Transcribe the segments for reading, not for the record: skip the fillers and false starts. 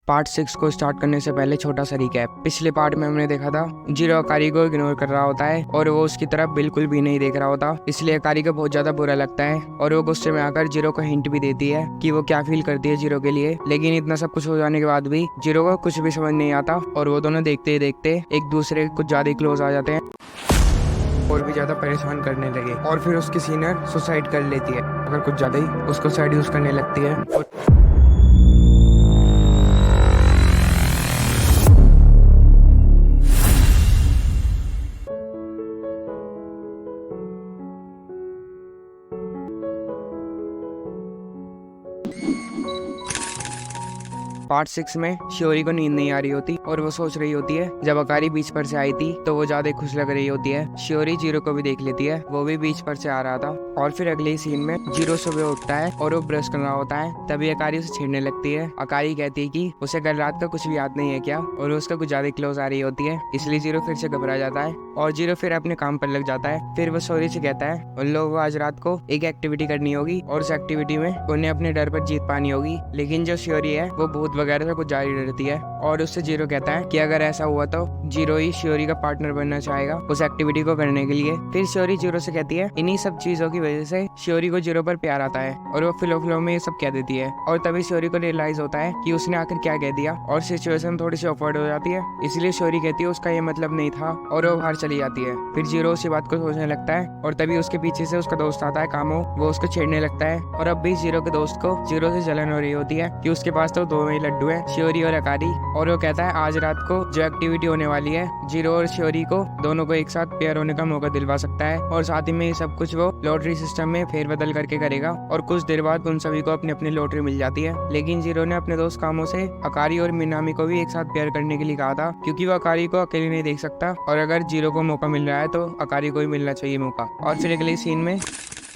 Part 6 को start करने से पहले छोटा सा रिकैप। पिछले पार्ट में हमने देखा था जीरो अकारी को इग्नोर कर रहा होता है और वो उसकी तरफ बिल्कुल भी नहीं देख रहा होता, इसलिए अकारी को बहुत ज्यादा बुरा लगता है और वो गुस्से में आकर जीरो को हिंट भी देती है कि वो क्या फील करती है जीरो के लिए। लेकिन इतना सब कुछ हो जाने के बाद भी जीरो को कुछ भी समझ नहीं आता और वो दोनों देखते ही देखते एक दूसरे के कुछ ज्यादा क्लोज आ जाते हैं और भी ज्यादा परेशान करने लगे। और फिर उसकी सीनियर सुसाइड कर लेती है, अगर कुछ ज्यादा ही उसको साइड यूज करने लगती है। पार्ट 6 में शियोरी को नींद नहीं आ रही होती और वो सोच रही होती है जब अकारी बीच पर से आई थी तो वो ज्यादा खुश लग रही होती है। शियोरी जीरो को भी देख लेती है, वो भी बीच पर से आ रहा था। और फिर अगले सीन में जीरो सुबह उठता है और वो ब्रश कर रहा होता है, तभी अकारी उसे छेड़ने लगती है। अकारी कहती है कि उसे कल रात का कुछ भी याद नहीं है क्या, और उसका कुछ ज्यादा क्लोज आ रही होती है, इसलिए जीरो फिर से घबरा जाता है और जीरो फिर अपने काम पर लग जाता है। फिर वो शौर्य से कहता है उन लोगों को आज रात को एक एक्टिविटी करनी होगी और उस एक्टिविटी में उन्हें अपने डर पर जीत पानी होगी। लेकिन जो शियोरी है वो भूत वगैरह से कुछ ज्यादा डरती है और उससे जीरो कहता है कि अगर ऐसा हुआ तो जीरो ही शियोरी का पार्टनर बनना चाहेगा उस एक्टिविटी को करने के लिए। फिर शियोरी जीरो से कहती है इन्हीं सब चीजों की वजह से शियोरी को जीरो पर प्यार आता है और वो फिलो में ये सब कह देती है। और तभी शियोरी को रियलाइज होता है कि उसने आखिर क्या कह दिया और सिचुएशन थोड़ी सी ऑकवर्ड हो जाती है, इसलिए शियोरी कहती है उसका ये मतलब नहीं था और वो बाहर चली जाती है। फिर जीरो उसी बात को सोचने लगता है और तभी उसके पीछे से उसका दोस्त आता है कामो, वो उसको छेड़ने लगता है। और अब भी जीरो के दोस्त को जीरो से जलन हो रही होती है कि उसके पास तो दो ही लड्डू है, शियोरी और अकारी। और वो कहता है आज रात को जो एक्टिविटी होने वाली है जीरो और शियोरी को दोनों को एक साथ पेयर होने का मौका दिलवा सकता है और साथ ही में ये सब कुछ वो लॉटरी सिस्टम में फेरबदल करके करेगा और कुछ देर बाद उन सभी को अपनी अपनी लॉटरी मिल जाती है। लेकिन जीरो ने अपने दोस्त कामों से अकारी और मिनामी को भी एक साथ पेयर करने के लिए कहा था, क्योंकि वो अकारी को अकेले नहीं देख सकता और अगर जीरो को मौका मिल रहा है तो अकारी को भी मिलना चाहिए मौका। और फिर अगले सीन में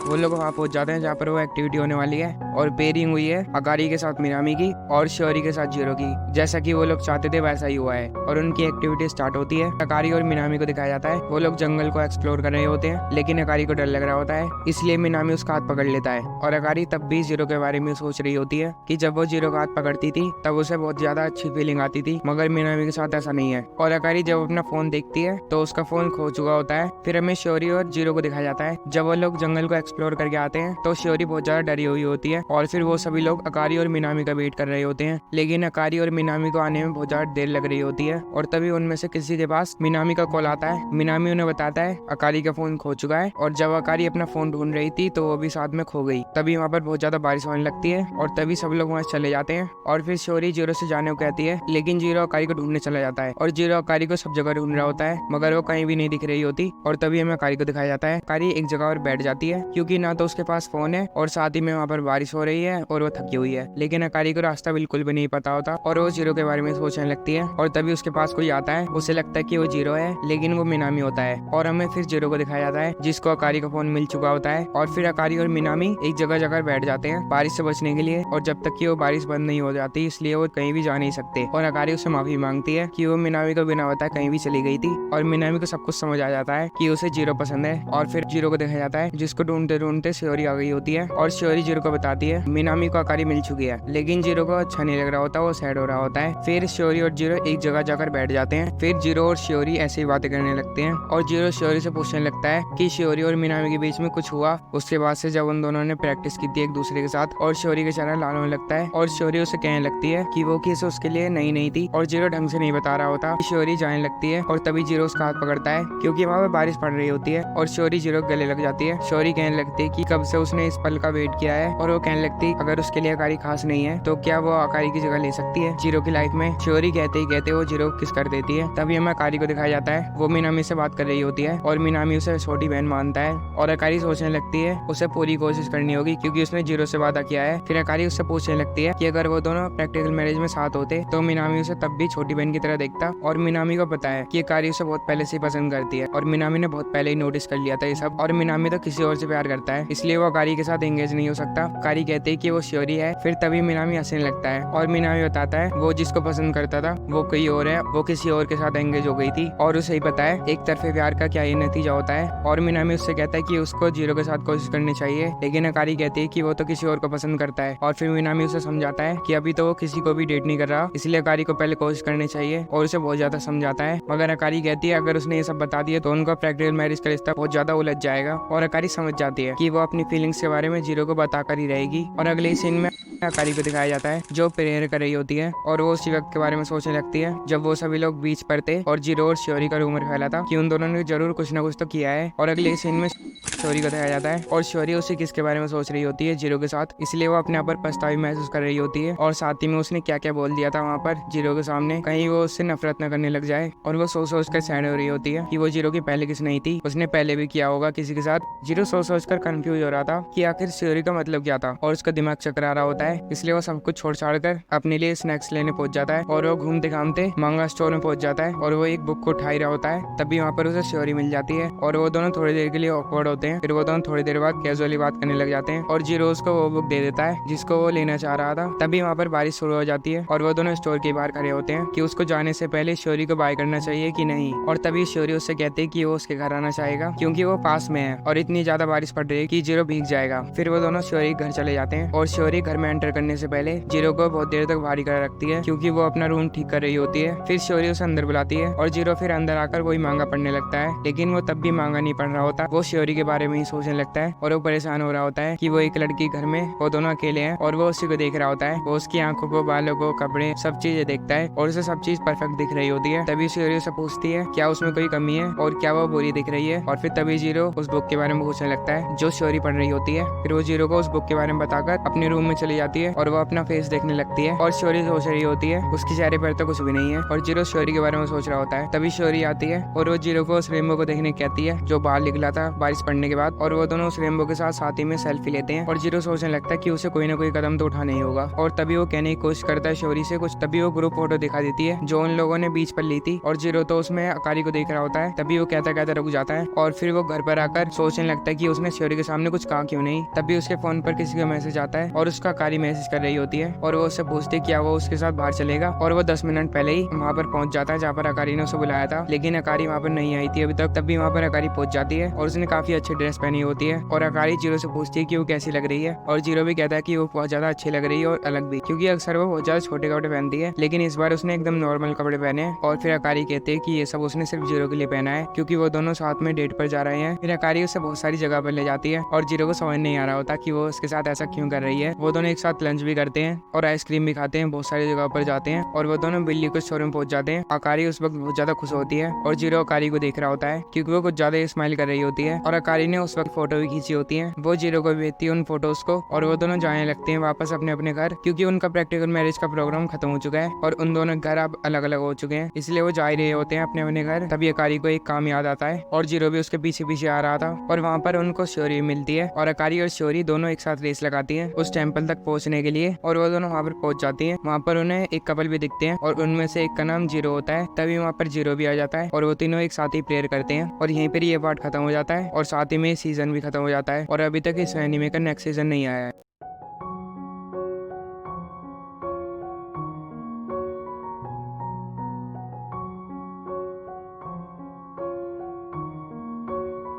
वो लोग वहाँ पहुंच जाते हैं जहाँ पर वो एक्टिविटी होने वाली है और पेयरिंग हुई है अकारी के साथ मिनामी की और शियोरी के साथ जीरो की। जैसा कि वो लोग चाहते थे वैसा ही हुआ है और उनकी एक्टिविटी स्टार्ट होती है। अकारी और मिनामी को दिखाया जाता है वो लोग जंगल को एक्सप्लोर कर रहे होते हैं, लेकिन अकारी को डर लग रहा होता है, इसलिए मिनामी उसका हाथ पकड़ लेता है। और अकारी तब भी जीरो के बारे में सोच रही होती है कि जब वो जीरो का हाथ पकड़ती थी तब उसे बहुत ज्यादा अच्छी फीलिंग आती थी, मगर मिनामी के साथ ऐसा नहीं है। और अकारी जब अपना फोन देखती है तो उसका फोन खो चुका होता है। फिर हमें शियोरी और जीरो को दिखाया जाता है जब वो लोग जंगल को एक्सप्लोर करके आते हैं तो शियोरी बहुत ज्यादा डरी हुई होती है और फिर वो सभी लोग अकारी और मिनामी का वेट कर रहे होते हैं, लेकिन अकारी और मिनामी को आने में बहुत ज्यादा देर लग रही होती है। और तभी उनमें से किसी के पास मिनामी का कॉल आता है। मिनामी उन्हें बताता है अकारी का फोन खो चुका है और जब अकारी अपना फोन ढूंढ रही थी तो वो भी साथ में खो गई। तभी वहाँ पर बहुत ज्यादा बारिश होने लगती है और तभी सब लोग वहाँ चले जाते हैं और फिर शियोरी जीरो से जाने को कहती है, लेकिन जीरो अकारी को ढूंढने चला जाता है और जीरो अकारी को सब जगह ढूंढ रहा होता है मगर वो कहीं भी नहीं दिख रही होती। और तभी हमें अकारी को दिखाया जाता है अकारी एक जगह पर बैठ जाती है क्योंकि ना तो उसके पास फोन है और साथ ही में वहाँ पर बारिश हो रही है और वो थकी हुई है, लेकिन अकारी को रास्ता बिल्कुल भी नहीं पता होता और वो जीरो के बारे में सोचने लगती है। और तभी उसके पास कोई आता है, उसे लगता है कि वो जीरो है लेकिन वो मिनामी होता है और हमें फिर जीरो को दिखाया जाता है जिसको अकारी का फोन मिल चुका होता है। और फिर अकारी और मिनामी एक जगह जाकर बैठ जाते हैं बारिश से बचने के लिए, और जब तक कि वो बारिश बंद नहीं हो जाती इसलिए वो कहीं भी जा नहीं सकते। और अकारी उससे माफी मांगती है कि वो मिनामी को बिना बताए कहीं भी चली गई थी और मिनामी को सब कुछ समझ आ जाता है कि उसे जीरो पसंद है। और फिर जीरो को दिखाया जाता है जिसको ढूंढते ढूंढते शियोरी आ गई होती है और शियोरी जीरो को बताती है मिनामी को अकारी मिल चुकी है, लेकिन जीरो को अच्छा नहीं लग रहा होता, वो सैड हो रहा होता है। फिर शियोरी और जीरो एक जगह जाकर बैठ जाते हैं। फिर जीरो और शियोरी ऐसी बातें करने लगते हैं और जीरो शियोरी से पूछने लगता है कि शियोरी और मिनामी के बीच में कुछ हुआ उसके बाद से जब उन दोनों ने प्रैक्टिस की थी एक दूसरे के साथ। और शियोरी के चेहरा लाल होने लगता है और शियोरी उसे कहने लगती है कि वो किस उसके लिए नई नहीं थी और जीरो ढंग से नहीं बता रहा होता। शियोरी जाने लगती है और तभी जीरो उसका हाथ पकड़ता है क्योंकि वहाँ पे बारिश पड़ रही होती है और शियोरी जीरो गले लग जाती है। शियोरी कहने लगती है कि कब से उसने इस पल का वेट किया है और वो कहने लगती अगर उसके लिए अकारी खास नहीं है तो क्या वो अकारी की जगह ले सकती है जीरो की लाइफ में। शियोरी कहते ही कहते वो जीरो किस कर देती है। तभी हमें अकारी को दिखाया जाता है वो मिनामी से बात कर रही होती है और मिनामी उसे छोटी बहन मानता है और अकारी सोचने लगती है उसे पूरी कोशिश करनी होगी क्योंकि उसने जीरो से वादा किया है। फिर अकारी उससे पूछने लगती है कि अगर वो दोनों प्रैक्टिकल मैरिज में साथ होते तो मिनामी उसे तब भी छोटी बहन की तरह देखता। और मिनामी को पता है कि अकारी उसे बहुत पहले से पसंद करती है और मिनामी ने बहुत पहले ही नोटिस कर लिया था ये सब, और मिनामी तो किसी और से प्यार करता है, इसलिए वो अकारी के साथ एंगेज नहीं हो सकता। अकारी कहते हैं कि वो श्योरी है। फिर तभी मिनामी हंसने लगता है और मिनामी बताता है वो जिसको पसंद करता था वो कोई और है, वो किसी और के साथ एंगेज हो गई थी और उसे ही पता है एक तरफे प्यार का क्या ये नतीजा होता है। और मिनामी उससे कहता है कि उसको जीरो के साथ कोशिश करनी चाहिए, लेकिन अकारी कहती है कि वो तो किसी और को पसंद करता है। और फिर मिनामी उसे समझाता है कि अभी तो वो किसी को भी डेट नहीं कर रहा, इसलिए अकारी को पहले कोशिश करनी चाहिए और उसे बहुत ज्यादा समझाता है। मगर अकारी कहती है अगर उसने ये सब बता दिया तो उनका प्रैक्टिकल मैरिज का रिश्ता बहुत ज्यादा उलझ जाएगा। और अकारी समझ जाती है कि वो अपनी फीलिंग्स के बारे में जीरो को बताकर ही रहेगी। और अगले सीन में अकारी को दिखाया जाता है जो प्रेयर कर रही होती है और वो उसी वक्त के बारे में सोचने लगती है जब वो सभी लोग बीच पर थे और जीरो और श्योरी का रूमर फैला था कि उन दोनों ने जरूर कुछ ना कुछ तो किया है। और अगले सीन में श्योरी को दिखाया जाता है और श्योरी उसी किसके बारे में सोच रही होती है, जीरो के साथ, इसलिए वो अपने आप पर पछतावा महसूस कर रही होती है। और साथ ही में उसने क्या क्या बोल दिया था वहाँ पर जीरो के सामने, कहीं वो उससे नफरत न करने लग जाए। और वो सोच कर सैड हो रही होती है कि वो जीरो की पहले किस नहीं थी, उसने पहले भी किया होगा किसी के साथ। जीरो सोच कर कंफ्यूज हो रहा था कि आखिर श्योरी का मतलब क्या था और उसका दिमाग चकरा रहा होता है, इसलिए वो सब कुछ छोड़ छाड़ कर अपने लिए स्नैक्स लेने पहुंच जाता है। और वो घूमते घामते मांगा स्टोर में पहुंच जाता है और वो एक बुक को उठा ही रहा होता है, तभी वहाँ पर उसे श्योरी मिल जाती है और वो दोनों थोड़ी देर के लिए ऑकवर्ड होते हैं। फिर वो दोनों थोड़ी देर बाद कैजुअली बात करने लग जाते हैं और जीरो उसको वो बुक दे देता है जिसको वो लेना चाह रहा था। तभी वहाँ पर बारिश शुरू हो जाती है और वो दोनों स्टोर के बाहर खड़े होते हैं कि उसको जाने से पहले श्योरी को बाय करना चाहिए कि नहीं। और तभी श्योरी उससे कहते हैं कि वो उसके घर आना चाहेगा क्योंकि वो पास में है और इतनी ज्यादा बारिश पड़ रही है कि जीरो भीग जाएगा। फिर वो दोनों श्योरी घर चले जाते हैं और श्योरी घर में एंटर करने से पहले जीरो को बहुत देर तक भारी कर रखती है क्योंकि वो अपना रूम ठीक कर रही होती है। फिर श्योरी उसे अंदर बुलाती है और जीरो फिर अंदर आकर वही मांगा पढ़ने लगता है, लेकिन वो तब भी मांगा नहीं पढ़ रहा होता, वो श्योरी के बारे में ही सोचने लगता है और वो परेशान हो रहा होता है कि वो एक लड़की घर में वो दोनों अकेले हैं और वो उसी को देख रहा होता है। वो उसकी आंखों को, बालों को, कपड़े, सब चीजें देखता है और उसे सब चीज परफेक्ट दिख रही होती है। तभी श्योरी उसे पूछती है क्या उसमें कोई कमी है और क्या वो बुरी दिख रही है। और फिर तभी जीरो उस बुक के बारे में पूछने लगता है जो श्योरी पढ़ रही होती है। फिर वो जीरो को उस बुक के बारे में बताकर अपने रूम में चली जाती है और वो अपना फेस देखने लगती है और श्योरी सोच रही होती है उसके चेहरे पर तो कुछ भी नहीं है और जीरो श्योरी के बारे में सोच रहा होता है। तभी श्योरी आती है और वो जीरो को उस रेनबो को देखने कहती है जो बाहर निकला था बारिश पड़ने के बाद, और वो दोनों उस रेनबो के साथ ही में सेल्फी लेते हैं। और जीरो सोचने लगता है कि उसे कोई ना कोई कदम तो उठाना ही होगा। और तभी वो कहने की कोशिश करता है श्योरी से कुछ, तभी वो ग्रुप फोटो दिखा देती है जो उन लोगों ने बीच पर ली थी और जीरो तो उसमें अकारी को देख रहा होता है। तभी वो कहता कहता रुक जाता है और फिर वो घर पर आकर सोचने लगता है कि उसने श्योरी के सामने कुछ कहा क्यों नहीं। तभी उसके फोन पर किसी का मैसेज आता है और उसका अकारी मैसेज कर रही होती है और वो उससे पूछती है क्या वो उसके साथ बाहर चलेगा। और वो 10 मिनट पहले ही वहाँ पर पहुंच जाता है जहाँ पर अकारी ने उसे बुलाया था, लेकिन अकारी वहाँ पर नहीं आई थी अभी तक। तभी वहाँ पर अकारी पहुंच जाती है और उसने काफी अच्छी ड्रेस पहनी होती है और अकारी जीरो से पूछती है कि वो कैसी लग रही है और जीरो भी कहता है कि वो बहुत ज्यादा अच्छी लग रही है और अलग भी, क्योंकि अक्सर वो बहुत ज्यादा छोटे कपड़े पहनती है लेकिन इस बार उसने एकदम नॉर्मल कपड़े पहने हैं। और फिर अकारी कहते हैं कि ये सब उसने सिर्फ जीरो के लिए पहना है क्योंकि वो दोनों साथ में डेट पर जा रहे हैं। फिर अकारी उसे बहुत सारी जगह पर ले जाती है और जीरो को समझ नहीं आ रहा होता कि वो उसके साथ ऐसा क्यों कर रही है। वो दोनों एक साथ लंच भी करते हैं और आइसक्रीम भी खाते हैं, बहुत सारी जगह पर जाते हैं और वो दोनों बिल्ली के शोरूम पहुंच जाते हैं। अकारी उस वक्त बहुत ज्यादा खुश होती है और जीरो अकारी को देख रहा होता है क्योंकि वो कुछ ज्यादा स्माइल कर रही होती है और अकारी ने उस वक्त फोटो भी खींची होती है। वो जीरो को भेजती है उन फोटोज को और वो दोनों जाने लगते हैं वापस अपने अपने घर क्योंकि उनका प्रैक्टिकल मैरिज का प्रोग्राम खत्म हो चुका है और उन दोनों घर अब अलग अलग हो चुके हैं, इसलिए वो जा ही रहे होते हैं अपने अपने घर। तभी अकारी को एक काम याद आता है और जीरो भी उसके पीछे पीछे आ रहा था और वहाँ पर उनको श्योरी मिलती है और अकारी और श्योरी दोनों एक साथ रेस लगाती है उस टेम्पल तक पहुँचने के लिए और वो दोनों वहाँ पर पहुंच जाती है। वहाँ पर उन्हें एक कपल भी दिखते हैं और उनमें से एक का नाम जीरो होता है। तभी वहाँ पर जीरो भी आ जाता है और वो तीनों एक साथ ही प्रेयर करते हैं और यहीं पर ये पार्ट खत्म हो जाता है और साथ ही में सीजन भी खत्म हो जाता है और अभी तक इस एनीमे का नेक्स्ट सीजन नहीं आया है।